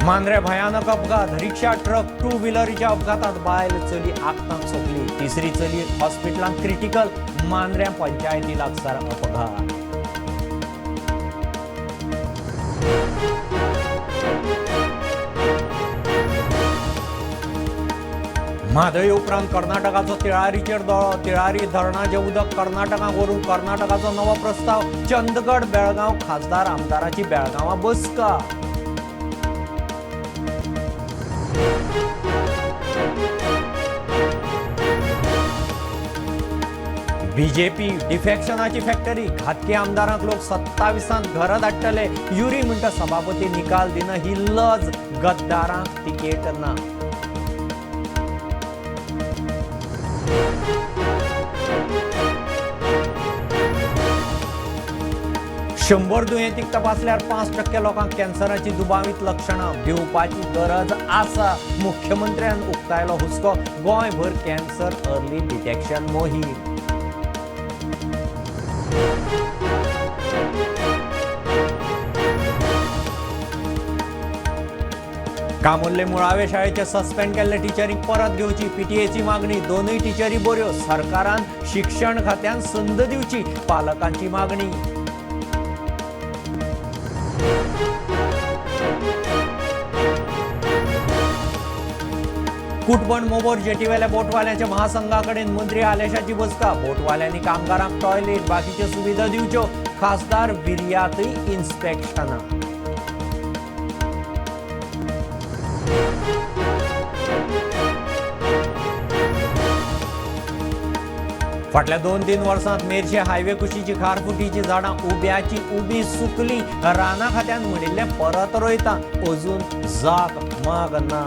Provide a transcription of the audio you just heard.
मांद्रे भयानक अपघात रिक्षा truck to व्हीलरच्या अपघातात बायल चली आगताक सोपली तिसरी चली हॉस्पिटलांत क्रिटिकल मांद्रे पंचायती लागसार अपघात म्हादय उपरांत कर्नाटकाचो तिळारीचेर दोळो तिळारी धरणाचें उदक कर्नाटकाक व्हरून कर्नाटकाचो नवो प्रस्ताव चंदगड बेळगांव खासदार आमदाराची बेळगांवां बसका बीजेपी डिफेक्शनाची फॅक्टरी घातकी आमदारांक लोक 27 घरां धाडटले युरी म्हणटा सभापती निकाल दिना ही लज गद्दारांक तिकेट ना शंभर दुयेंतीक तपासल्यार 5% लोकांक कॅन्सराची दुबावीत लक्षणां भिवपाची गरज आसा मुख्यमंत्र्यान उक्तायलो हुस्को गोंयभर कॅन्सर अर्ली डिटेक्शन मोहीम कामुर्ले मुळावे शाळेचे सस्पेंड केल्ले टिचरींक परत घेवची पीटीएची मागणी दोनूय टिचरी बऱ्यो सरकारान शिक्षण खात्यान संद दिवची पालकांची मागणी कुटबण मोबोर जेटीवेल्या बोटवाल्यांच्या महासंघा कडेन मंत्री आलेशाची बसका बोटवाल्यांनी कामगारांक टॉयलेट बाकीच्यो सुविधा दिवच्यो खासदार बिर्यातय इन्स्पेक्शनां फाटल्या 2-3 वर्सांत मेरशे हायवे कुशीची खारफुटीची झाडां उब्याची उबी सुकली रानां खात्यान म्हणिल्ले परत रोयता अजून जाग माग ना